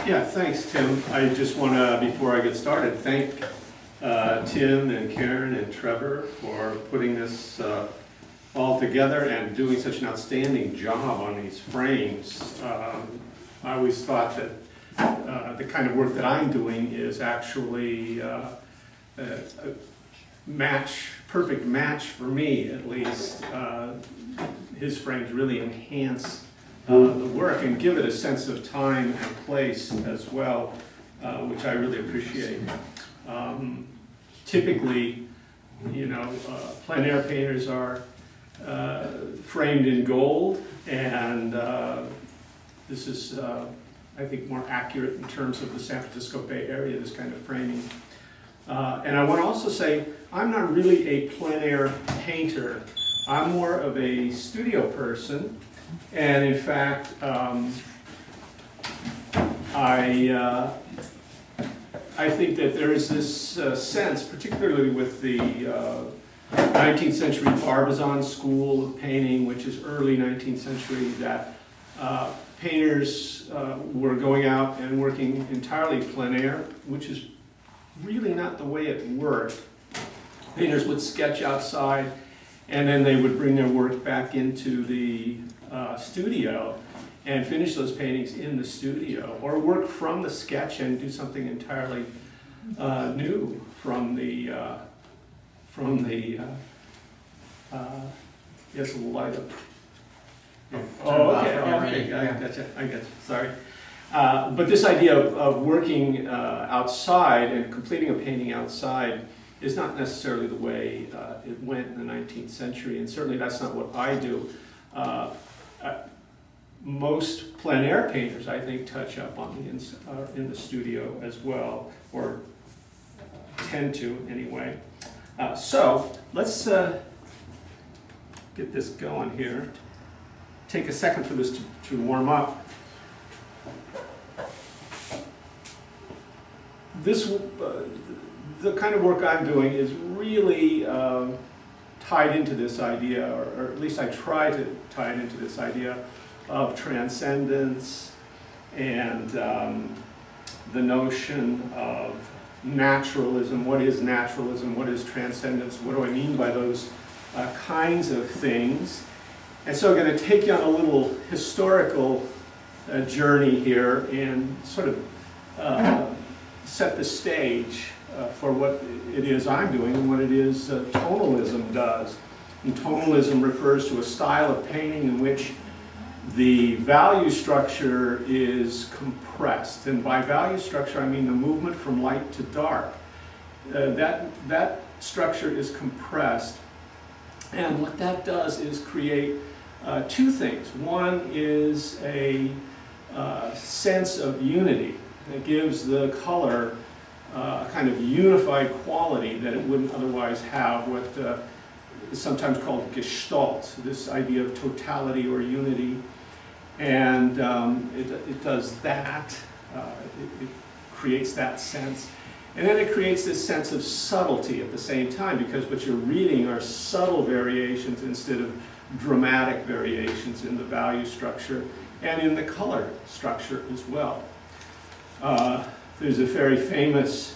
Yeah, thanks, Tim. I just want to, before I get started, thank Tim and Karen and Trevor for putting this all together and doing such an outstanding job on these frames. I always thought that the kind of work that I'm doing is actually a perfect match for me, at least. His frames really enhance the work and give it a sense of time and place as well, which I really appreciate. Typically, plein air painters are framed in gold, and this is, I think, more accurate in terms of the San Francisco Bay Area, this kind of framing. And I want to also say, I'm not really a plein air painter. I'm more of a studio person. And in fact, I think that there is this sense, particularly with the 19th century Barbizon school of painting, which is early 19th century, that painters were going out and working entirely plein air, which is really not the way it worked. Painters would sketch outside, and then they would bring their work back into the studio and finish those paintings in the studio, or work from the sketch and do something entirely new from the yes, a little light up. Oh, okay, I got you, sorry. But this idea of working outside and completing a painting outside is not necessarily the way it went in the 19th century, and certainly that's not what I do. Most plein air painters, I think, touch up on in the studio as well, or tend to anyway. So let's get this going here. Take a second for this to warm up. The kind of work I'm doing is really tied into this idea, or at least I try to tie it into this idea of transcendence and the notion of naturalism. What is naturalism? What is transcendence? What do I mean by those kinds of things? And so I'm going to take you on a little historical journey here and sort of set the stage for what it is I'm doing and what it is tonalism does. And tonalism refers to a style of painting in which the value structure is compressed. And by value structure, I mean the movement from light to dark. That structure is compressed. And what that does is create two things. One is a sense of unity. It gives the color a kind of unified quality that it wouldn't otherwise have, what is sometimes called gestalt, this idea of totality or unity. And it does that, it creates that sense. And then it creates this sense of subtlety at the same time, because what you're reading are subtle variations instead of dramatic variations in the value structure and in the color structure as well. There's a very famous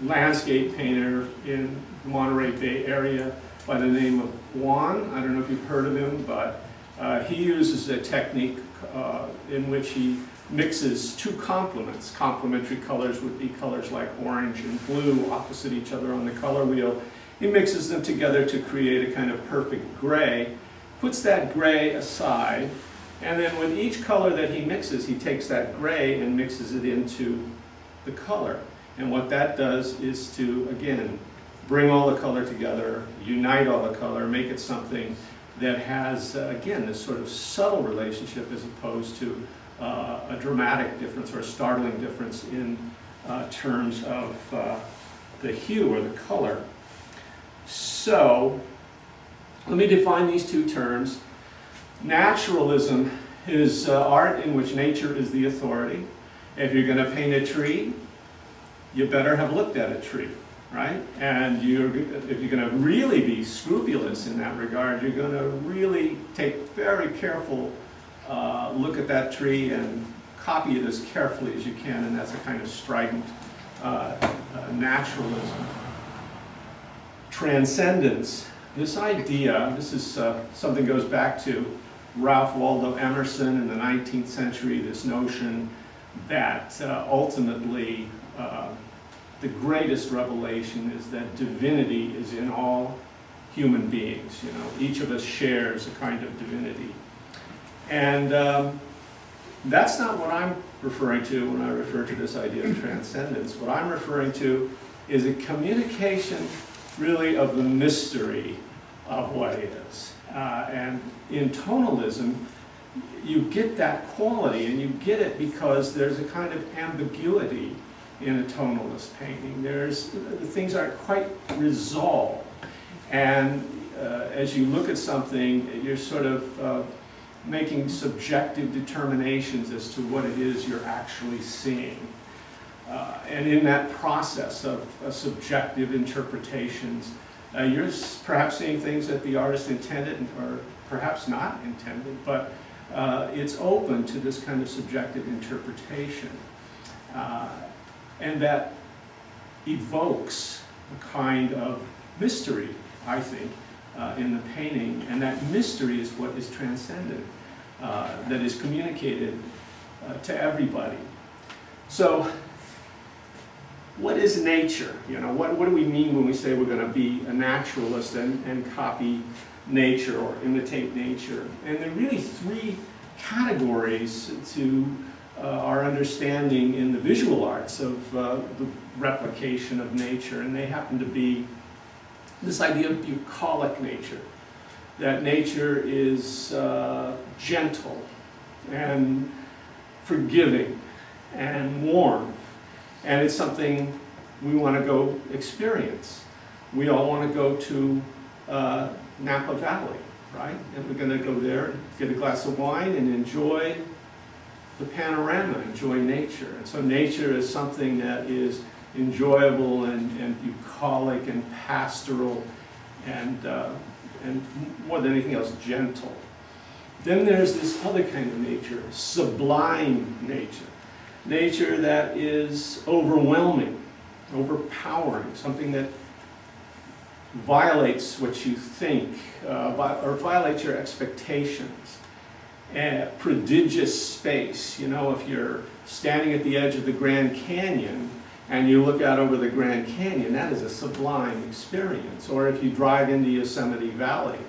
landscape painter in the Monterey Bay Area by the name of Juan. I don't know if you've heard of him, but he uses a technique in which he mixes two complements. Complementary colors would be colors like orange and blue opposite each other on the color wheel. He mixes them together to create a kind of perfect gray, puts that gray aside, and then with each color that he mixes, he takes that gray and mixes it into the color. And what that does is to, again, bring all the color together, unite all the color, make it something that has, again, this sort of subtle relationship as opposed to a dramatic difference or a startling difference in terms of the hue or the color. So, let me define these two terms. Naturalism is art in which nature is the authority. If you're going to paint a tree, you better have looked at a tree, right? And if you're going to really be scrupulous in that regard, you're going to really take very careful look at that tree and copy it as carefully as you can, and that's a kind of strident naturalism. Transcendence. This idea, this is something goes back to Ralph Waldo Emerson in the 19th century, this notion that ultimately the greatest revelation is that divinity is in all human beings. You know, each of us shares a kind of divinity. And that's not what I'm referring to when I refer to this idea of transcendence. What I'm referring to is a communication really of the mystery of what is. And in tonalism, you get that quality, and you get it because there's a kind of ambiguity in a tonalist painting. Things aren't quite resolved. And as you look at something, you're sort of making subjective determinations as to what it is you're actually seeing. And in that process of subjective interpretations, you're perhaps seeing things that the artist intended or perhaps not intended, but it's open to this kind of subjective interpretation. And that evokes a kind of mystery, I think, in the painting, and that mystery is what is transcendent, that is communicated to everybody. So, what is nature? You know, what do we mean when we say we're going to be a naturalist and copy nature or imitate nature? And there are really three categories to our understanding in the visual arts of the replication of nature, and they happen to be this idea of bucolic nature, that nature is gentle and forgiving and warm, and it's something we want to go experience. We all want to go to Napa Valley, right? And we're going to go there, get a glass of wine, and enjoy the panorama, enjoy nature. And so nature is something that is enjoyable and bucolic and pastoral and more than anything else, gentle. Then there's this other kind of nature, sublime nature. Nature that is overwhelming, overpowering, something that violates what you think, or violates your expectations. Prodigious space. You know, if you're standing at the edge of the Grand Canyon and you look out over the Grand Canyon, that is a sublime experience. Or if you drive into Yosemite Valley,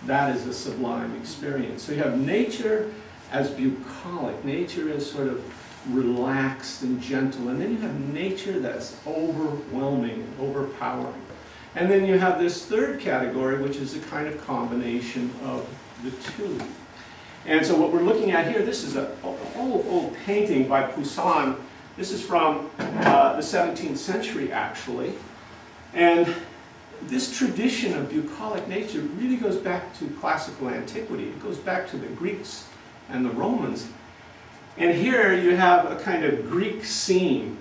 that is a sublime experience. So you have nature as bucolic. Nature is sort of relaxed and gentle. And then you have nature that's overwhelming and overpowering. And then you have this third category, which is a kind of combination of the two. And so what we're looking at here, this is an old painting by Poussin. This is from the 17th century, actually. And this tradition of bucolic nature really goes back to classical antiquity. It goes back to the Greeks and the Romans. And here you have a kind of Greek scene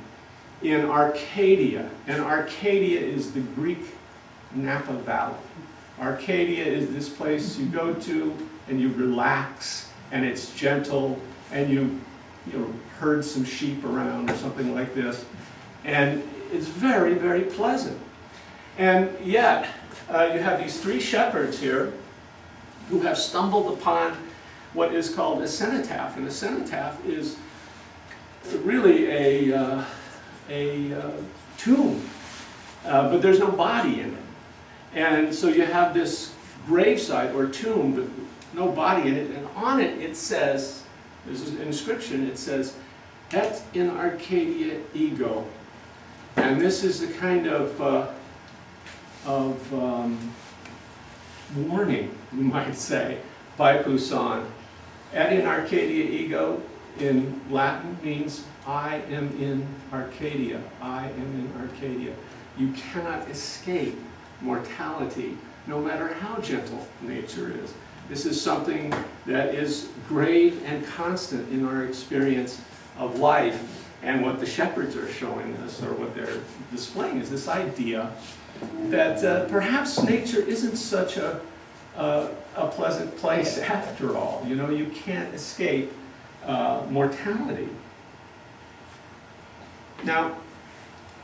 in Arcadia. And Arcadia is the Greek Napa Valley. Arcadia is this place you go to and you relax, and it's gentle, and you herd some sheep around or something like this, and it's very, very pleasant. And yet, you have these three shepherds here who have stumbled upon what is called a cenotaph, and a cenotaph is really a tomb, but there's no body in it. And so you have this gravesite or tomb, but no body in it, and on it it says, there's an inscription, it says, "Et in Arcadia ego." And this is a kind of warning, you might say, by Poussin. "Et in Arcadia ego" in Latin means I am in Arcadia. I am in Arcadia. You cannot escape mortality, no matter how gentle nature is. This is something that is grave and constant in our experience of life. And what the shepherds are showing us, or what they're displaying, is this idea that perhaps nature isn't such a pleasant place after all. You know, you can't escape mortality. Now,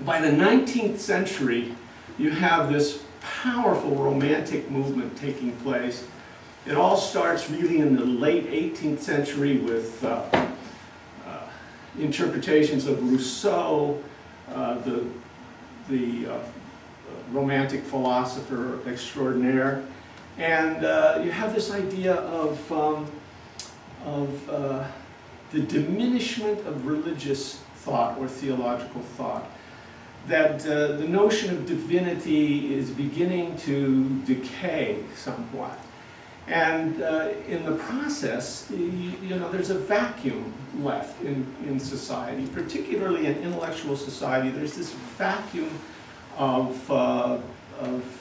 by the 19th century, you have this powerful romantic movement taking place. It all starts really in the late 18th century with interpretations of Rousseau, the romantic philosopher extraordinaire, and you have this idea of the diminishment of religious thought or theological thought, that the notion of divinity is beginning to decay somewhat. And in the process, you know, there's a vacuum left in society, particularly in intellectual society. There's this vacuum of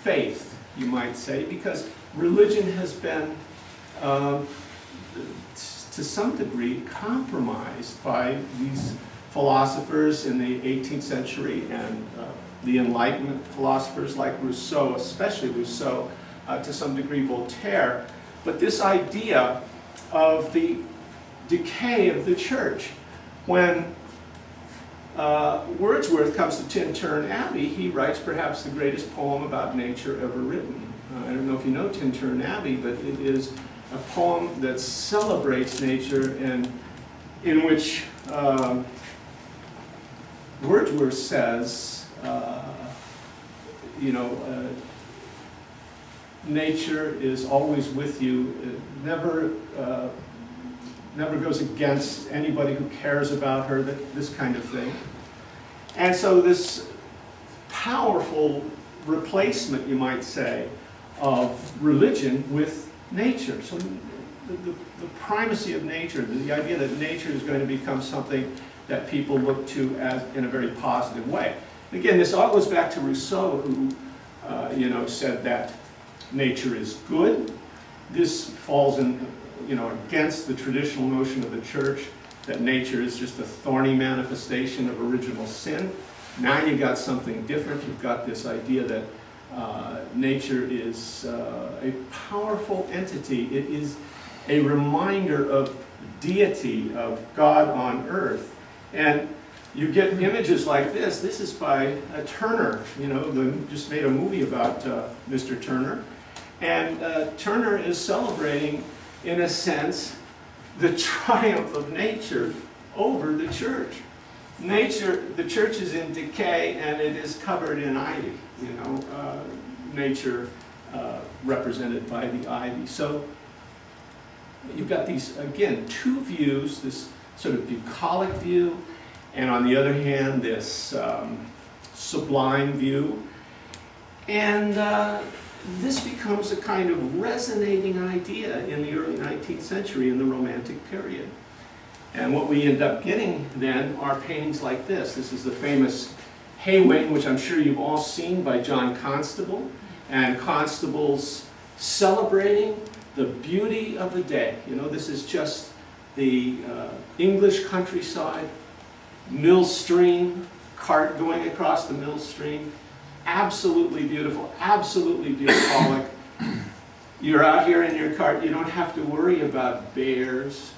faith, you might say, because religion has been, to some degree, compromised by these philosophers in the 18th century and the Enlightenment philosophers like Rousseau, especially Rousseau, to some degree Voltaire. But this idea of the decay of the church. When Wordsworth comes to Tintern Abbey, he writes perhaps the greatest poem about nature ever written. I don't know if you know Tintern Abbey, but it is a poem that celebrates nature and in which Wordsworth says, nature is always with you. It never goes against anybody who cares about her, this kind of thing. And so this powerful replacement, you might say, of religion with nature. So the primacy of nature, the idea that nature is going to become something that people look to as in a very positive way. Again, this all goes back to Rousseau, who said that nature is good. This falls in, against the traditional notion of the church that nature is just a thorny manifestation of original sin. Now you've got something different. You've got this idea that nature is a powerful entity. It is a reminder of deity, of God on earth. And you get images like this. This is by Turner. Just made a movie about Mr. Turner. And Turner is celebrating, in a sense, the triumph of nature over the church. The church is in decay and it is covered in ivy. Nature represented by the ivy. So you've got these, again, two views, this sort of bucolic view, and on the other hand, this sublime view. And this becomes a kind of resonating idea in the early 19th century, in the Romantic period. And what we end up getting then are paintings like this. This is the famous Haywain, which I'm sure you've all seen, by John Constable. And Constable's celebrating the beauty of the day. This is just the English countryside, mill stream, cart going across the mill stream. Absolutely beautiful, absolutely bucolic. You're out here in your cart, you don't have to worry about bears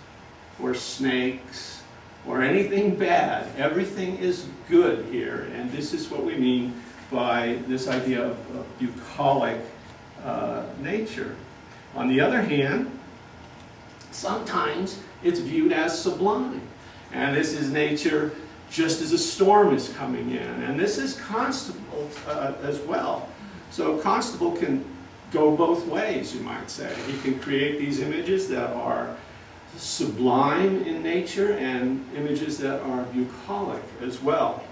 or snakes or anything bad. Everything is good here, and this is what we mean by this idea of bucolic nature. On the other hand, sometimes it's viewed as sublime, and this is nature just as a storm is coming in. And this is Constable as well. So Constable can go both ways, you might say. He can create these images that are sublime in nature and images that are bucolic as well.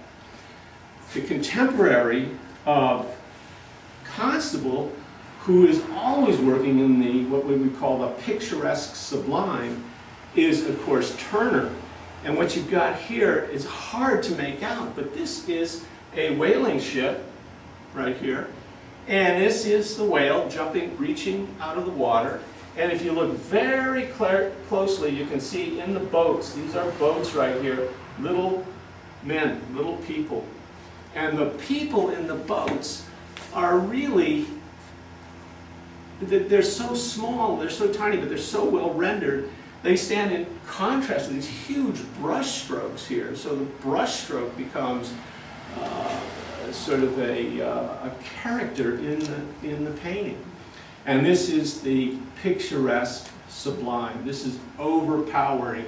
The contemporary of Constable, who is always working in the what we would call the picturesque sublime, is of course Turner. And what you've got here is hard to make out, but this is a whaling ship right here. And this is the whale reaching out of the water. And if you look very closely, you can see in the boats, these are boats right here, little men, little people. And the people in the boats are really, they're so small, they're so tiny, but they're so well rendered they stand in contrast to these huge brush strokes here. So the brush stroke becomes sort of a character in the painting. And this is the picturesque sublime. This is overpowering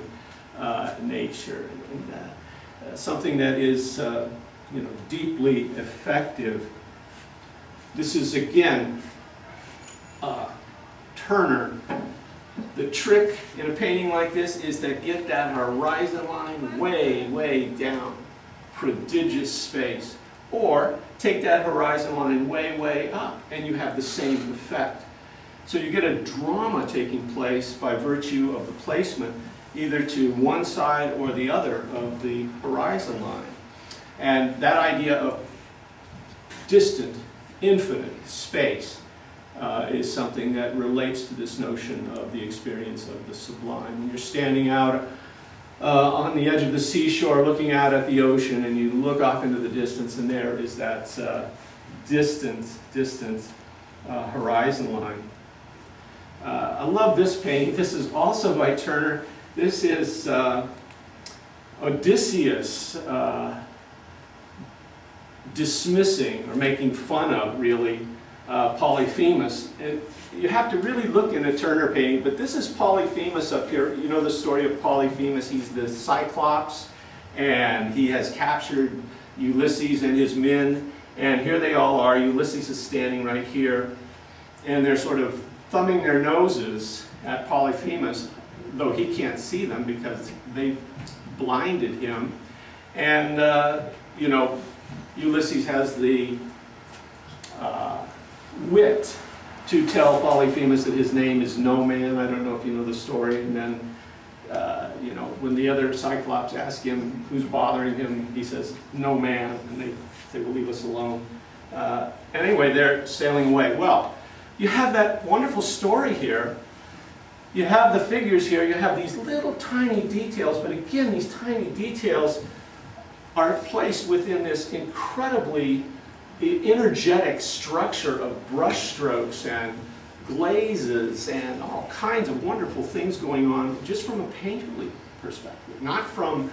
nature, and something that is deeply effective. This is again Turner. The trick in a painting like this is to get that horizon line way, way down, prodigious space, or take that horizon line way, way up, and you have the same effect. So you get a drama taking place by virtue of the placement, either to one side or the other of the horizon line. And that idea of distant, infinite space is something that relates to this notion of the experience of the sublime. When you're standing out on the edge of the seashore looking out at the ocean, and you look off into the distance, and there is that distant horizon line. I love this painting. This is also by Turner. This is Odysseus dismissing or making fun of, really, Polyphemus. And you have to really look in a Turner painting, but this is Polyphemus up here. You know the story of Polyphemus. He's the Cyclops, and he has captured Ulysses and his men, and here they all are. Ulysses is standing right here, and they're sort of thumbing their noses at Polyphemus, though he can't see them because they've blinded him. And, Ulysses has the wit to tell Polyphemus that his name is No Man. I don't know if you know the story. And then, when the other Cyclops ask him who's bothering him, he says, No Man. And they say, well, leave us alone. Anyway, they're sailing away. Well, you have that wonderful story here. You have the figures here. You have these little tiny details. But again, these tiny details are placed within this incredibly energetic structure of brushstrokes and glazes and all kinds of wonderful things going on just from a painterly perspective, not from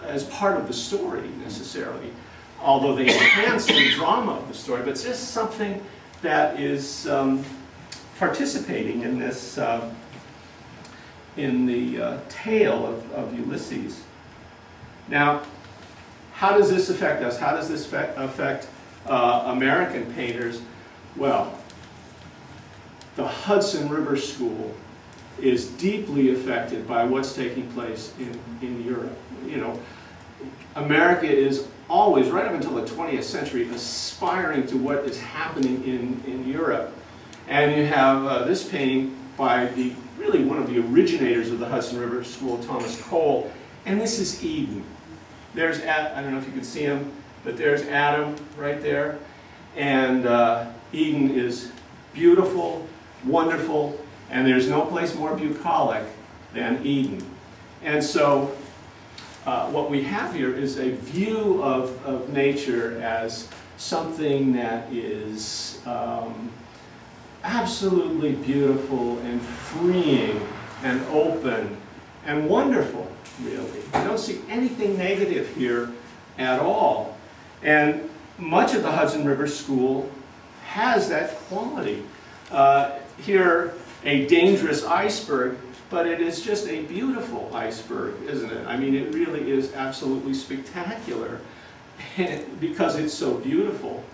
as part of the story necessarily, although they enhance the drama of the story, but it's just something that is participating in this, in the tale of Ulysses. Now, how does this affect us? How does this affect American painters? Well, the Hudson River School is deeply affected by what's taking place in Europe. America is always, right up until the 20th century, aspiring to what is happening in Europe. And you have this painting by really one of the originators of the Hudson River School, Thomas Cole, and this is Eden. There's, I don't know if you can see him, but there's Adam right there. And Eden is beautiful, wonderful, and there's no place more bucolic than Eden. And so what we have here is a view of nature as something that is absolutely beautiful and freeing and open and wonderful, really. I don't see anything negative here at all. And much of the Hudson River School has that quality. Here, a dangerous iceberg, but it is just a beautiful iceberg, isn't it? I mean, it really is absolutely spectacular because it's so beautiful.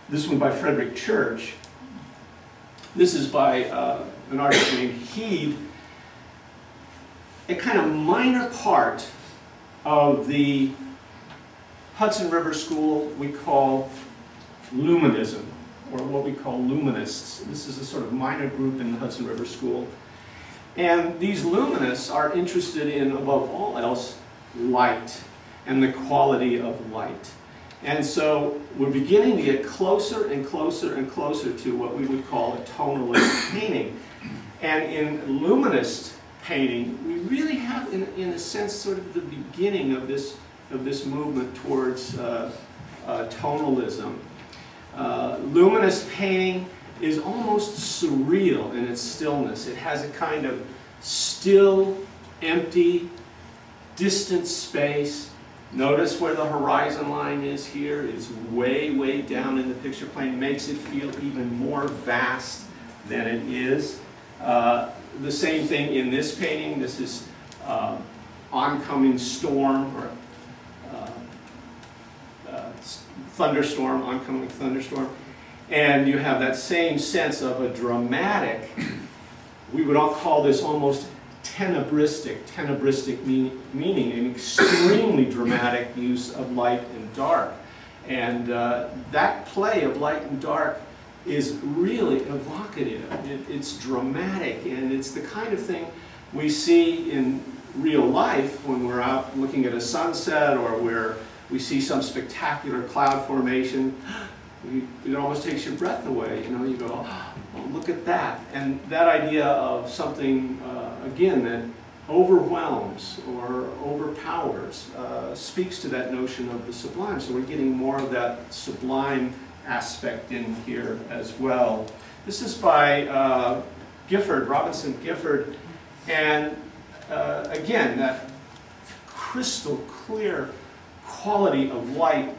This one by Frederick Church. This is by an artist named Heed. A kind of minor part of the Hudson River School we call Luminism, or what we call Luminists. This is a sort of minor group in the Hudson River School. And these Luminists are interested in, above all else, light and the quality of light. And so we're beginning to get closer and closer and closer to what we would call a tonalist painting. And in Luminist painting, we really have, in a sense, sort of the beginning of this movement towards tonalism. Luminist painting is almost surreal in its stillness. It has a kind of still, empty, distant space. Notice where the horizon line is here. It's way, way down in the picture plane. Makes it feel even more vast than it is. The same thing in this painting. This is oncoming storm, or thunderstorm, oncoming thunderstorm. And you have that same sense of a dramatic, we would all call this almost tenebristic meaning an extremely dramatic use of light and dark. And that play of light and dark is really evocative. It's dramatic, and it's the kind of thing we see in real life when we're out looking at a sunset, or where we see some spectacular cloud formation. It almost takes your breath away. You know, you go, oh, look at that. And that idea of something, again, that overwhelms or overpowers speaks to that notion of the sublime. So we're getting more of that sublime aspect in here as well. This is by Gifford, Robinson Gifford, and again, that crystal clear quality of light,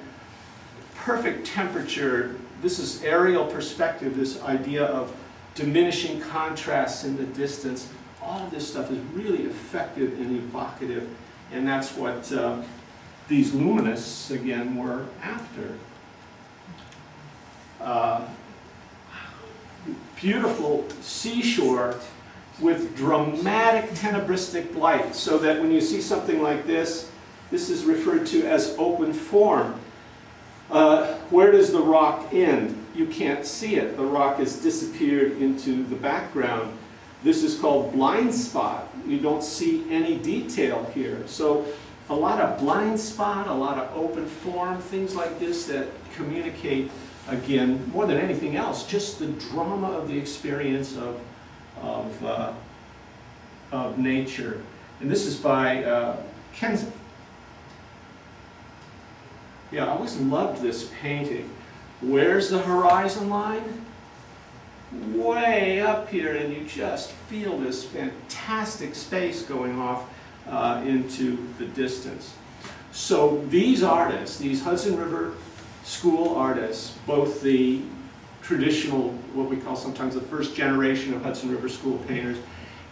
perfect temperature. This is aerial perspective, this idea of diminishing contrasts in the distance. All of this stuff is really effective and evocative, and that's what these luminists, again, were after. Beautiful seashore with dramatic tenebristic light, so that when you see something like this, this is referred to as open form. Where does the rock end? You can't see it. The rock has disappeared into the background. This is called blind spot. You don't see any detail here. So a lot of blind spot, a lot of open form, things like this that communicate, again, more than anything else, just the drama of the experience of nature. And this is by Kenzie. Yeah, I always loved this painting. Where's the horizon line? Way up here, and you just feel this fantastic space going off into the distance. So these artists, these Hudson River School artists, both the traditional, what we call sometimes the first generation of Hudson River School painters,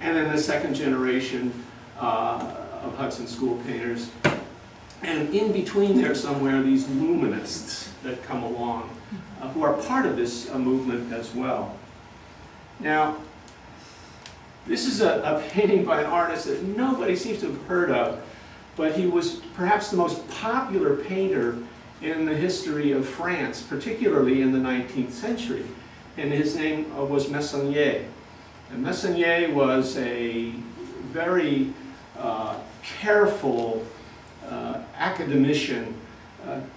and then the second generation of Hudson School painters. And in between there somewhere, these luminists that come along, who are part of this movement as well. Now, this is a painting by an artist that nobody seems to have heard of, but he was perhaps the most popular painter in the history of France, particularly in the 19th century. And his name was Meissonier. And Meissonier was a very careful academician,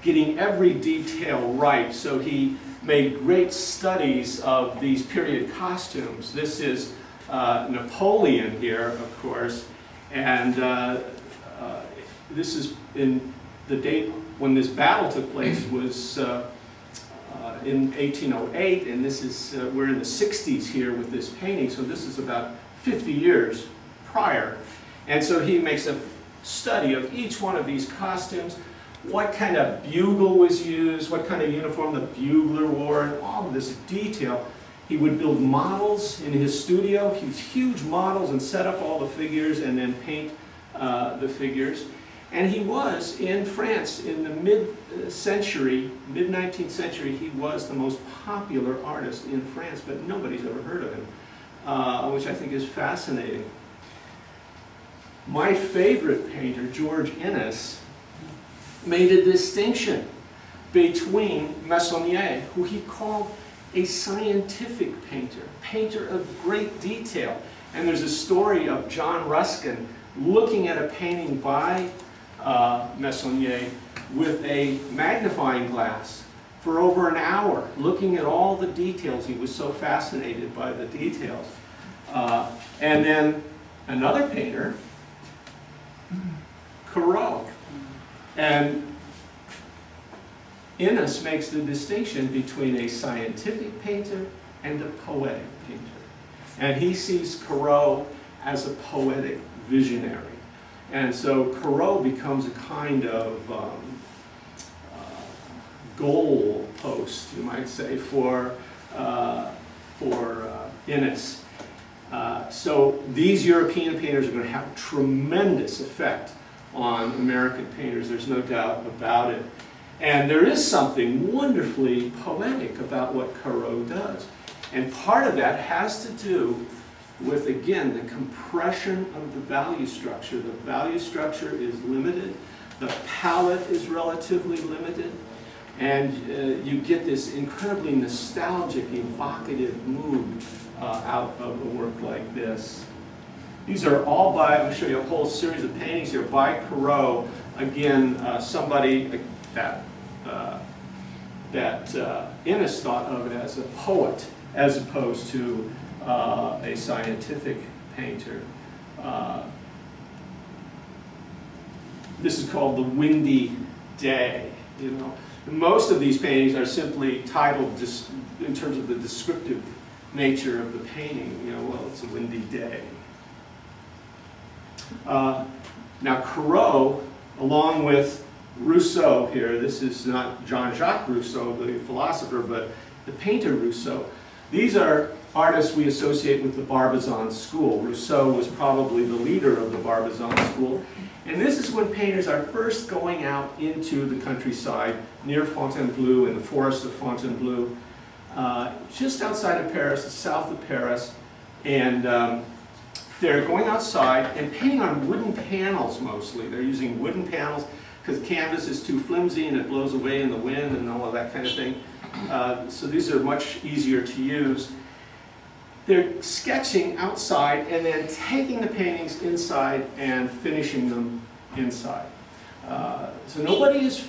getting every detail right. So he made great studies of these period costumes. This is Napoleon here, of course, and this is in the date when this battle took place was in 1808, and this is we're in the 60s here with this painting, so this is about 50 years prior. And so he makes a study of each one of these costumes, what kind of bugle was used, what kind of uniform the bugler wore, and all of this detail. He would build models in his studio, huge models, and set up all the figures and then paint the figures. And he was in France in the mid-century, mid-19th century, he was the most popular artist in France, but nobody's ever heard of him, which I think is fascinating. My favorite painter, George Inness, made a distinction between Meissonier, who he called a scientific painter, painter of great detail. And there's a story of John Ruskin looking at a painting by Meissonier with a magnifying glass for over an hour, looking at all the details. He was so fascinated by the details. And then another painter, Roehl. And Inness makes the distinction between a scientific painter and a poetic painter. And he sees Corot as a poetic visionary. And so Corot becomes a kind of goal post, you might say, for Innes. So these European painters are going to have a tremendous effect on American painters, there's no doubt about it. And there is something wonderfully poetic about what Corot does. And part of that has to do with, again, the compression of the value structure. The value structure is limited, the palette is relatively limited, and you get this incredibly nostalgic, evocative mood out of a work like this. These are all by, I'm going to show you a whole series of paintings here by Corot. Again, somebody that Innes thought of as a poet as opposed to a scientific painter. This is called The Windy Day. You know, most of these paintings are simply titled just in terms of the descriptive nature of the painting. You know, well, it's a windy day. Now Corot, along with Rousseau here, this is not Jean-Jacques Rousseau, the philosopher, but the painter Rousseau. These are artists we associate with the Barbizon school. Rousseau was probably the leader of the Barbizon school. And this is when painters are first going out into the countryside near Fontainebleau, in the forest of Fontainebleau, just outside of Paris, south of Paris. And they're going outside and painting on wooden panels mostly. They're using wooden panels because canvas is too flimsy and it blows away in the wind and all of that kind of thing. So these are much easier to use. They're sketching outside and then taking the paintings inside and finishing them inside. So nobody is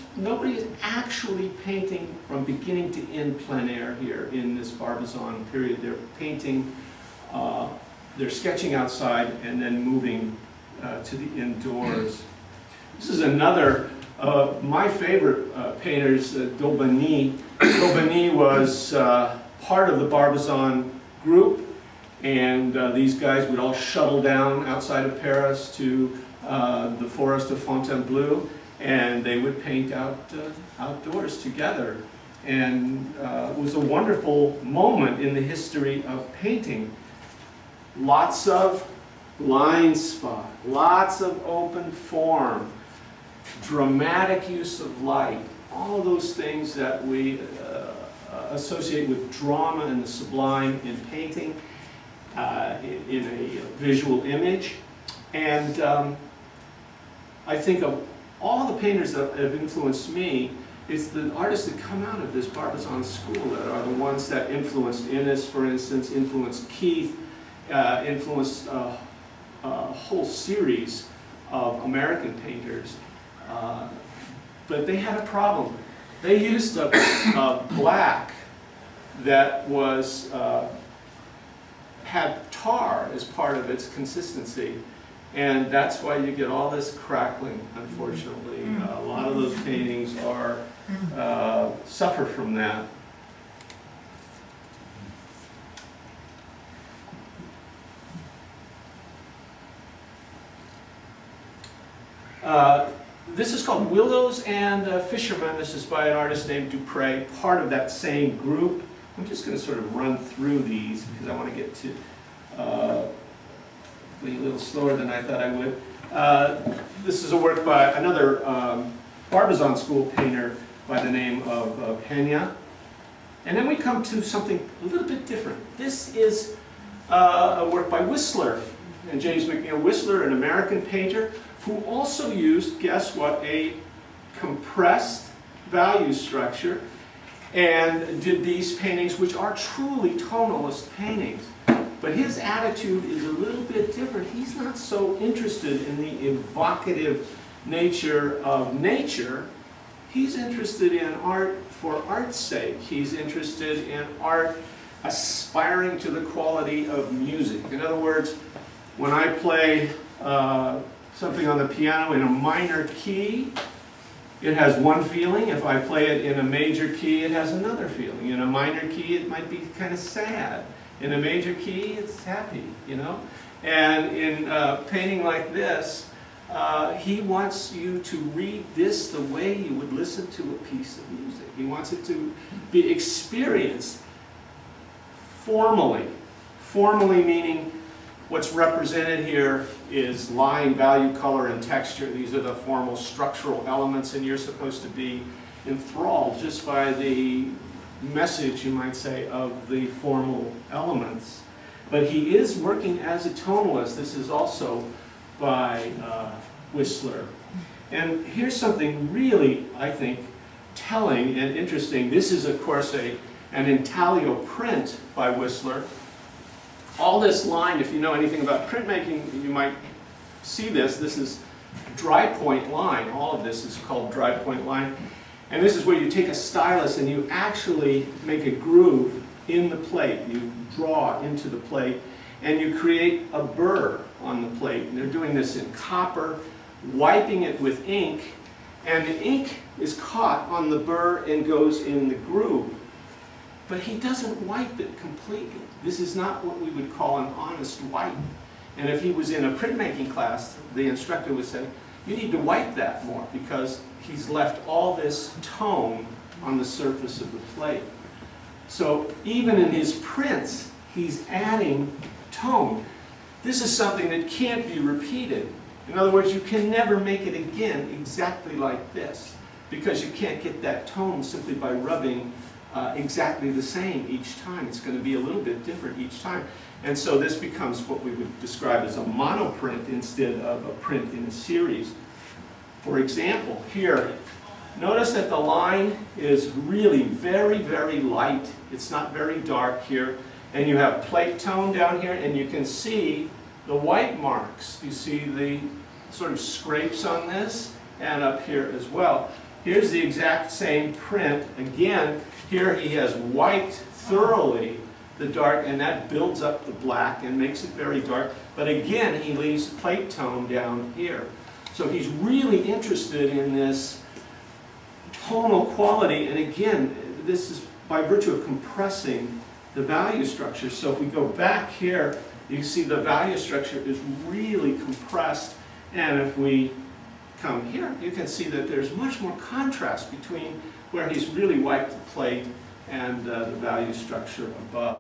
actually painting from beginning to end plein air here in this Barbizon period. They're painting, they're sketching outside and then moving to the indoors. This is another my favorite painters, d'Aubigny. D'Aubigny was part of the Barbizon group, and these guys would all shuttle down outside of Paris to the forest of Fontainebleau, and they would paint outdoors together. And it was a wonderful moment in the history of painting. Lots of blind spot, lots of open form, dramatic use of light, all of those things that we associate with drama and the sublime in painting, in a visual image. And I think of all the painters that have influenced me, it's the artists that come out of this Barbizon school that are the ones that influenced Innes, for instance, influenced Keith, influenced a whole series of American painters. But they had a problem. They used a black that was had tar as part of its consistency, and that's why you get all this crackling. Unfortunately, a lot of those paintings are suffer from that. This is called Willows and Fishermen. This is by an artist named Dupre, part of that same group. I'm just going to sort of run through these because I want to get to a little slower than I thought I would. This is a work by another Barbizon school painter by the name of Pena. And then we come to something a little bit different. This is a work by Whistler, and James McNeill Whistler, an American painter, who also used, guess what, a compressed value structure, and did these paintings, which are truly tonalist paintings. But his attitude is a little bit different. He's not so interested in the evocative nature of nature. He's interested in art for art's sake. He's interested in art aspiring to the quality of music. In other words, when I play something on the piano in a minor key, it has one feeling. If I play it in a major key, it has another feeling. In a minor key, it might be kind of sad. In a major key, it's happy, you know? And in painting like this, he wants you to read this the way you would listen to a piece of music. He wants it to be experienced formally. Formally meaning what's represented here is line, value, color, and texture. These are the formal structural elements, and you're supposed to be enthralled just by the message, you might say, of the formal elements. But he is working as a tonalist. This is also by Whistler. And here's something really, I think, telling and interesting. This is, of course, an intaglio print by Whistler. All this line, if you know anything about printmaking, you might see this. This is dry point line. All of this is called dry point line. And this is where you take a stylus and you actually make a groove in the plate. You draw into the plate and you create a burr on the plate. And they're doing this in copper, wiping it with ink, and the ink is caught on the burr and goes in the groove. But he doesn't wipe it completely. This is not what we would call an honest wipe. And if he was in a printmaking class, the instructor would say, you need to wipe that more because he's left all this tone on the surface of the plate. So even in his prints, he's adding tone. This is something that can't be repeated. In other words, you can never make it again exactly like this because you can't get that tone simply by rubbing exactly the same each time. It's going to be a little bit different each time. And so this becomes what we would describe as a monoprint instead of a print in a series. For example, here, notice that the line is really very, very light. It's not very dark here. And you have plate tone down here, and you can see the white marks. You see the sort of scrapes on this, and up here as well. Here's the exact same print. Again, here he has wiped thoroughly the dark, and that builds up the black and makes it very dark. But again, he leaves plate tone down here. So he's really interested in this tonal quality, and again, this is by virtue of compressing the value structure. So if we go back here, you see the value structure is really compressed, and if we come here, you can see that there's much more contrast between where he's really wiped the plate and the value structure above.